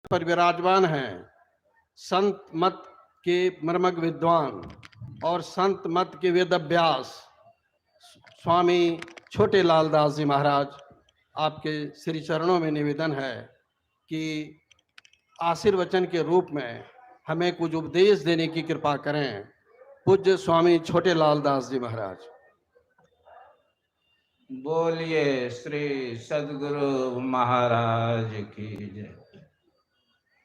पर विराजमान हैं संत मत के मर्मज्ञ विद्वान और संत मत के वेद अभ्यास स्वामी छोटे लाल दास जी महाराज, आपके श्री चरणों में निवेदन है कि आशीर्वचन के रूप में हमें कुछ उपदेश देने की कृपा करें। पूज्य स्वामी छोटे लाल दास जी महाराज। बोलिए श्री सद्गुरु महाराज की जय।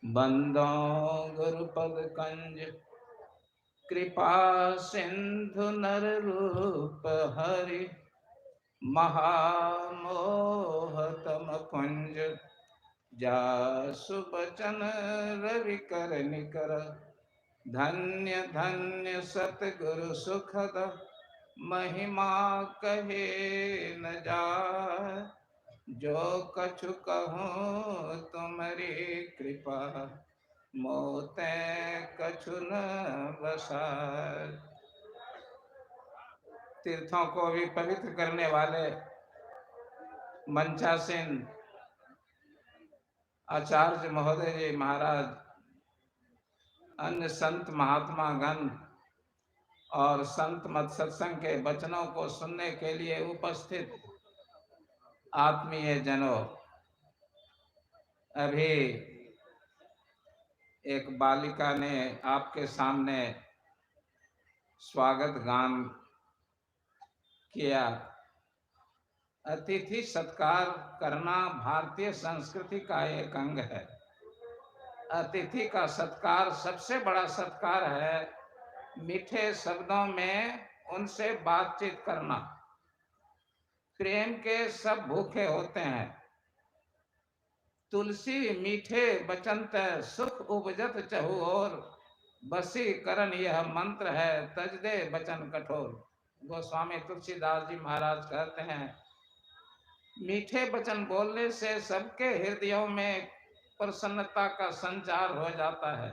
बंदो गुरुपद कंज कृपा सिंधु नर रूप हरि महामोहतम कुंज जासु बचन रवि कर निकर धन्य धन्य सतगुरु सुखद महिमा कहे न जाय जो कछु कहूँ तुम्हारी कृपा मोते कछु न बसाय। तीर्थों को भी पवित्र करने वाले मंचासीन आचार्य महोदय जी महाराज, अन्य संत महात्मा गण और संत मत सत्संग के वचनों को सुनने के लिए उपस्थित आत्मीय जनों, अभी एक बालिका ने आपके सामने स्वागत गान किया। अतिथि सत्कार करना भारतीय संस्कृति का एक अंग है। अतिथि का सत्कार सबसे बड़ा सत्कार है। मीठे शब्दों में उनसे बातचीत करना। प्रेम के सब भूखे होते हैं। तुलसी मीठे बचंत सुख उपजत चहु और बसी करण यह मंत्र है तज दे बचन कठोर। गोस्वामी तुलसीदास जी महाराज कहते हैं, मीठे वचन बोलने से सबके हृदयों में प्रसन्नता का संचार हो जाता है।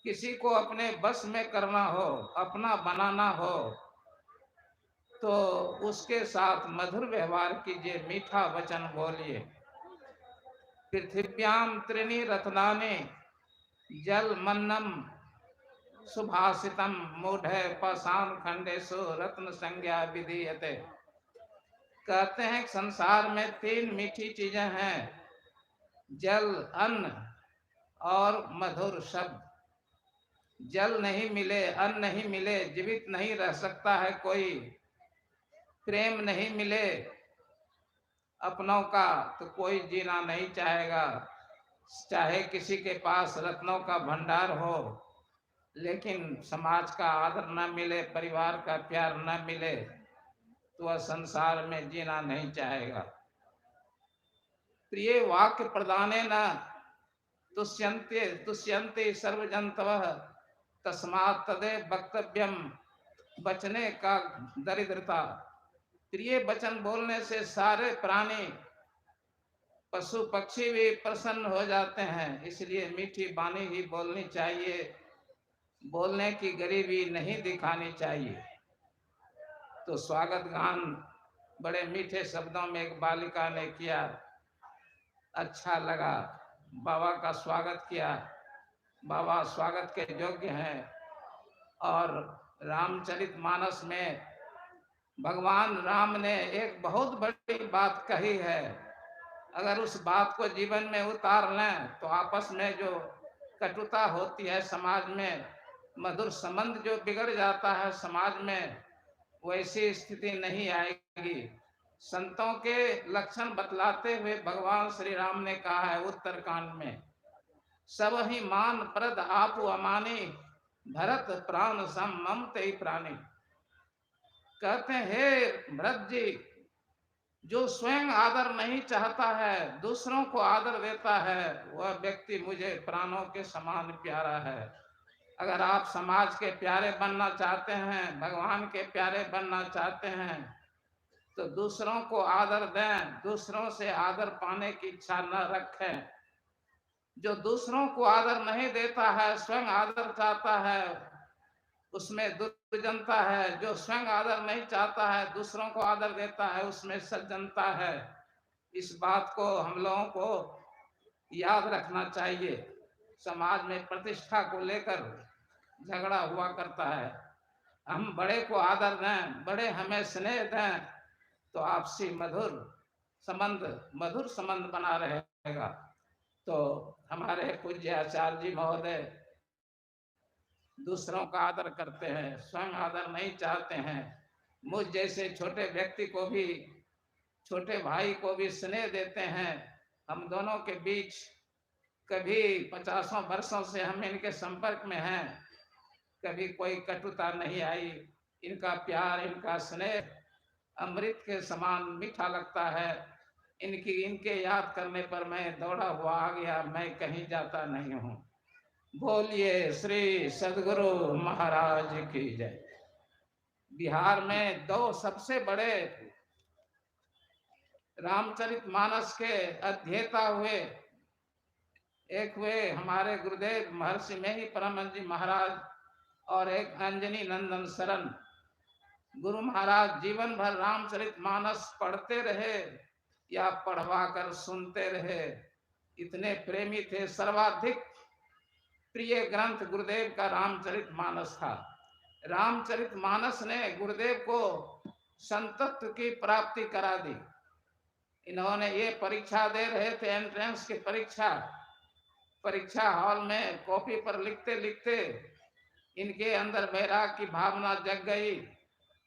किसी को अपने बस में करना हो, अपना बनाना हो, तो उसके साथ मधुर व्यवहार कीजिए, मीठा वचन बोलिए। पृथिव्याम त्रीणि रत्नानि जल मन्नम सुभाषितम मूढ़ पाषाण खंडेशु रत्न संज्ञा विधीयते। कहते हैं संसार में तीन मीठी चीजें हैं, जल, अन्न और मधुर शब्द। जल नहीं मिले, अन्न नहीं मिले, जीवित नहीं रह सकता है कोई। प्रेम नहीं मिले अपनों का तो कोई जीना नहीं चाहेगा। चाहे किसी के पास रत्नों का भंडार हो, लेकिन समाज का आदर न मिले, परिवार का प्यार न मिले, तो वह संसार में जीना नहीं चाहेगा। प्रिय वाक्य प्रदाने न तुष्यन्ते सर्वजंतवः तस्मात् तदेव वक्तव्यम। बचने का दरिद्रता। प्रिय वचन बोलने से सारे प्राणी, पशु पक्षी भी प्रसन्न हो जाते हैं। इसलिए मीठी वाणी ही बोलनी चाहिए, बोलने की गरीबी नहीं दिखानी चाहिए। तो स्वागत गान बड़े मीठे शब्दों में एक बालिका ने किया, अच्छा लगा। बाबा का स्वागत किया। बाबा स्वागत के योग्य हैं। और रामचरितमानस में भगवान राम ने एक बहुत बड़ी बात कही है। अगर उस बात को जीवन में उतार लें तो आपस में जो कटुता होती है समाज में, मधुर संबंध जो बिगड़ जाता है समाज में, वैसी स्थिति नहीं आएगी। संतों के लक्षण बतलाते हुए भगवान श्री राम ने कहा है उत्तरकांड में, सब ही मान प्रद आप अमानी भरत प्राण सम ममते प्राणी। कहते हैं हे भरत जी, जो स्वयं आदर नहीं चाहता है, दूसरों को आदर देता है, वह व्यक्ति मुझे प्राणों के समान प्यारा है। अगर आप समाज के प्यारे बनना चाहते हैं, भगवान के प्यारे बनना चाहते हैं, तो दूसरों को आदर दें, दूसरों से आदर पाने की इच्छा न रखें। जो दूसरों को आदर नहीं देता है, स्वयं आदर चाहता है, उसमें दुर्जनता है। जो स्वयं आदर नहीं चाहता है, दूसरों को आदर देता है, उसमें सज्जनता है। इस बात को हम लोगों को याद रखना चाहिए। समाज में प्रतिष्ठा को लेकर झगड़ा हुआ करता है। हम बड़े को आदर दें, बड़े हमें स्नेह दें, तो आपसी मधुर संबंध बना रहेगा। तो हमारे पूज्य आचार्य जी महोदय दूसरों का आदर करते हैं, स्वयं आदर नहीं चाहते हैं। मुझ जैसे छोटे व्यक्ति को भी, छोटे भाई को भी स्नेह देते हैं। हम दोनों के बीच कभी 50 वर्षों से हम इनके संपर्क में हैं, कभी कोई कटुता नहीं आई। इनका प्यार, इनका स्नेह अमृत के समान मीठा लगता है। इनके याद करने पर मैं दौड़ा हुआ आ गया, मैं कहीं जाता नहीं हूँ। बोलिए श्री सद्गुरु महाराज की जय। बिहार में दो सबसे बड़े रामचरितमानस के अध्येता हुए, एक हुए हमारे गुरुदेव महर्षि मेही परमहंस जी महाराज और एक अंजनी नंदन शरण। गुरु महाराज जीवन भर रामचरितमानस पढ़ते रहे या पढ़वा कर सुनते रहे, इतने प्रेमी थे। सर्वाधिक प्रिय ग्रंथ गुरुदेव का रामचरितमानस था। रामचरितमानस ने गुरुदेव को संतत्व की प्राप्ति करा दी। इन्होंने ये परीक्षा दे रहे थे, एंट्रेंस की परीक्षा हॉल में कॉपी पर लिखते लिखते इनके अंदर वैराग की भावना जग गई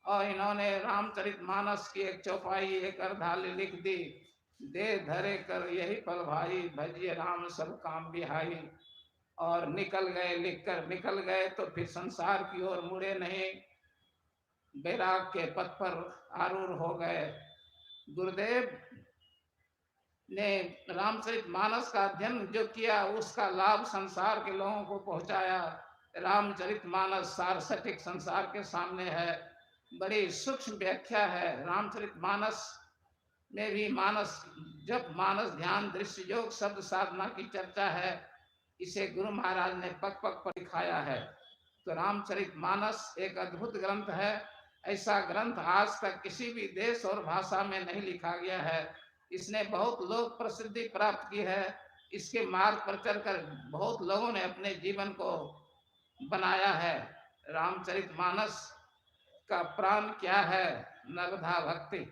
और इन्होंने रामचरितमानस की एक चौपाई, एक अर्धाली लिख दी। दे धरे कर यही फल भाई, भजिए राम सब काम बिहाई। और निकल गए, लिखकर निकल गए तो फिर संसार की ओर मुड़े नहीं, वैराग के पथ पर आरूढ़ हो गए। गुरुदेव ने रामचरितमानस का अध्ययन जो किया, उसका लाभ संसार के लोगों को पहुंचाया। रामचरितमानस सारस्वतिक संसार के सामने है, बड़ी सूक्ष्म व्याख्या है। रामचरितमानस में भी मानस जप, मानस ध्यान, दृश्य योग, शब्द साधना की चर्चा है। इसे गुरु महाराज ने पग पग पर दिखाया है। तो रामचरितमानस एक अद्भुत ग्रंथ है। ऐसा ग्रंथ आज तक किसी भी देश और भाषा में नहीं लिखा गया है। इसने बहुत लोक प्रसिद्धि प्राप्त की है। इसके मार्ग पर चलकर बहुत लोगों ने अपने जीवन को बनाया है। रामचरितमानस का प्राण क्या है? नर्मदा भक्ति।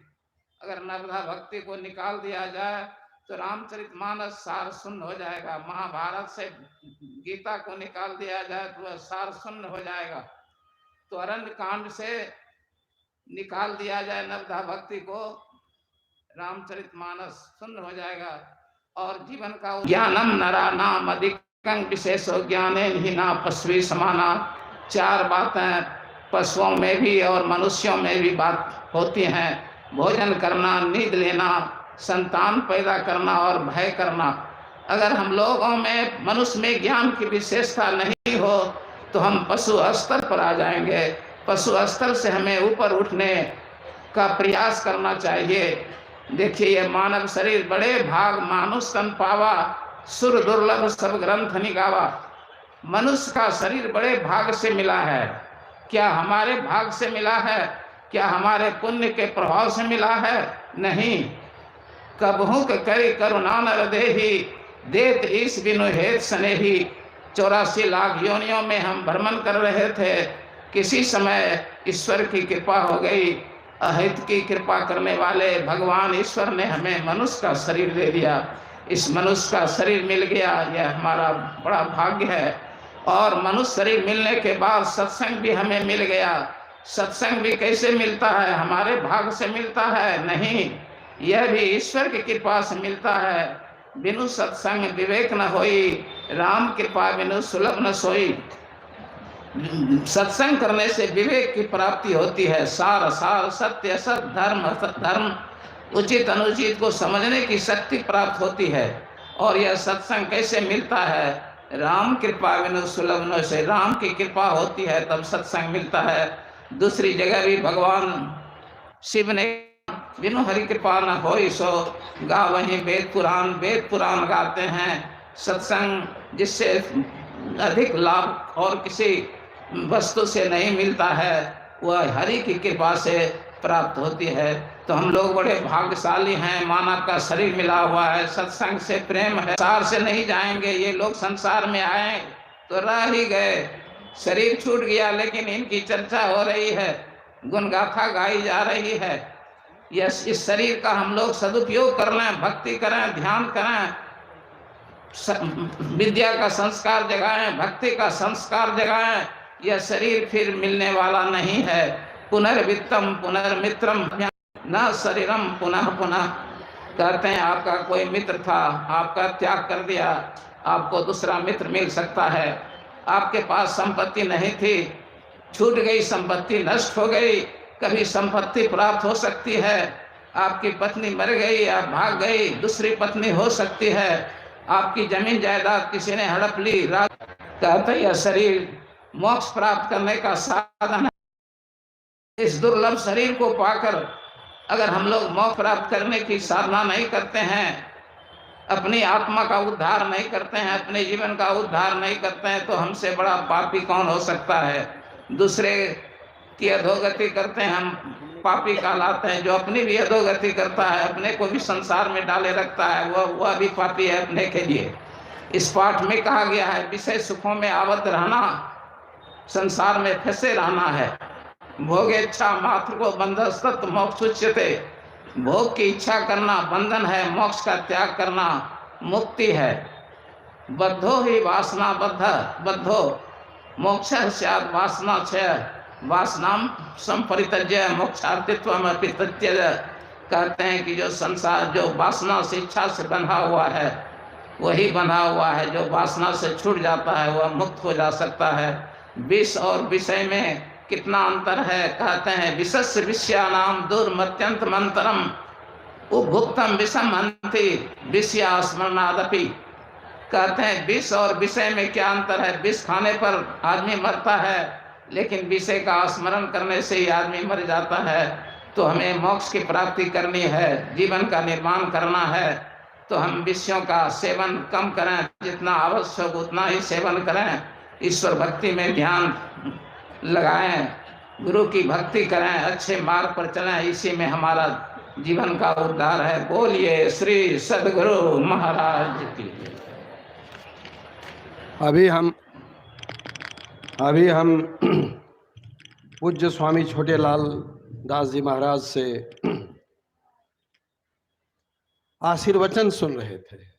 अगर नर्मदा भक्ति को निकाल दिया जाए तो रामचरितमानस सार शून्य हो जाएगा। महाभारत से गीता को निकाल दिया जाए तो वह सार शून्य हो जाएगा। तो अरण्य कांड से निकाल दिया जाए नर्मदा भक्ति को, रामचरितमानस शून्य हो जाएगा। और जीवन का ज्ञानम नरा नाम अधिकं विशेषो ज्ञाने ही ना पशु समाना। चार बातें पशुओं में भी और मनुष्यों में भी बात होती हैं। भोजन करना, नींद लेना, संतान पैदा करना और भय करना। अगर हम लोगों में, मनुष्य में ज्ञान की विशेषता नहीं हो तो हम पशु स्तर पर आ जाएंगे। पशु स्तर से हमें ऊपर उठने का प्रयास करना चाहिए। देखिए, ये मानव शरीर बड़े भाग मानुष तन पावा, सुर दुर्लभ सब ग्रंथ निगावा। मनुष्य का शरीर बड़े भाग से मिला है। क्या हमारे भाग से मिला है? क्या हमारे पुण्य के प्रभाव से मिला है? नहीं। कबहू करी करुणा नर देही, देत ईश बिनु हेत स्नेही। 84 लाख योनियों में हम भ्रमण कर रहे थे। किसी समय ईश्वर की कृपा हो गई। अहित की कृपा करने वाले भगवान ईश्वर ने हमें मनुष्य का शरीर दे दिया। इस मनुष्य का शरीर मिल गया, यह हमारा बड़ा भाग्य है। और मनुष्य शरीर मिलने के बाद सत्संग भी हमें मिल गया। सत्संग भी कैसे मिलता है? हमारे भाग से मिलता है? नहीं, यह भी ईश्वर की कृपा से मिलता है। बिनु सत्संग विवेक न होई, राम कृपा बिनु सुलभ न सोई। सत्संग करने से विवेक की प्राप्ति होती है। सार सार, सत्य असत, धर्म धर्म, उचित अनुचित को समझने की शक्ति प्राप्त होती है। और यह सत्संग कैसे मिलता है? राम कृपा बिनु सुलभ न सोई। राम की कृपा होती है तब सत्संग मिलता है। दूसरी जगह भी भगवान शिव ने बिनु हरि कृपा न होई सो गा वहीं वेद पुराण गाते हैं। सत्संग जिससे अधिक लाभ और किसी वस्तु से नहीं मिलता है, वह हरि की कृपा से प्राप्त होती है। तो हम लोग बड़े भाग्यशाली हैं, मानव का शरीर मिला हुआ है, सत्संग से प्रेम है। संसार से नहीं जाएंगे ये लोग, संसार में आए तो रह ही गए, शरीर छूट गया, लेकिन इनकी चर्चा हो रही है, गुणगाथा गाई जा रही है। यस, इस शरीर का हम लोग सदुपयोग कर लें, भक्ति करें, ध्यान करें, विद्या का संस्कार जगाएं, भक्ति का संस्कार जगाएं। यह शरीर फिर मिलने वाला नहीं है। पुनर्वित्तम पुनर्मित्रम न शरीरम पुनः पुनः। कहते हैं आपका कोई मित्र था, आपका त्याग कर दिया, आपको दूसरा मित्र मिल सकता है। आपके पास संपत्ति नहीं थी, छूट गई, संपत्ति नष्ट हो गई, कभी संपत्ति प्राप्त हो सकती है। आपकी पत्नी मर गई, आप भाग गई, दूसरी पत्नी हो सकती है। आपकी जमीन जायदाद किसी ने हड़प ली। कहते यह शरीर मोक्ष प्राप्त करने का साधन है। इस दुर्लभ शरीर को पाकर अगर हम लोग मोक्ष प्राप्त करने की साधना नहीं करते हैं, अपनी आत्मा का उद्धार नहीं करते हैं, अपने जीवन का उद्धार नहीं करते हैं, तो हमसे बड़ा पापी कौन हो सकता है। दूसरे की अधोगति करते हैं, हम पापी कहलाते हैं। जो अपनी भी अधोगति करता है, अपने को भी संसार में डाले रखता है, वह भी पापी है अपने के लिए। इस पाठ में कहा गया है विषय सुखों में आबद्ध रहना, संसार में फंसे रहना है। भोगेच्छा मात्र को बंधस्तत् मोक्ष उच्यते। भोग की इच्छा करना बंधन है, मोक्ष का त्याग करना मुक्ति है। बद्धो ही वासना बद्धो मोक्ष स्यात् वासना क्षय वासनाम संपरित्यज्य मोक्षार्थित्वम अपि तत्यज। कहते हैं कि जो संसार, जो वासना से, इच्छा से बंधा हुआ है, वही बंधा हुआ है। जो वासना से छूट जाता है वह मुक्त हो जा सकता है। विष और विषय में कितना अंतर है। कहते हैं विषस्य विषयानाम दुर्मत्यंत मंतरम उपभुक्तम विषम अंति विषया स्मरणादपि। कहते हैं विष और विषय में क्या अंतर है। विष खाने पर आदमी मरता है, लेकिन विषय का स्मरण करने से ही आदमी मर जाता है। तो हमें मोक्ष की प्राप्ति करनी है, जीवन का निर्माण करना है, तो हम विषयों का सेवन कम करें, जितना आवश्यक उतना ही सेवन करें। ईश्वर भक्ति में ध्यान लगाएं, गुरु की भक्ति करें, अच्छे मार्ग पर चलें, इसी में हमारा जीवन का उद्धार है। बोलिए श्री सद्गुरु महाराज की। अभी हम पूज्य स्वामी छोटेलाल दास जी महाराज से आशीर्वचन सुन रहे थे।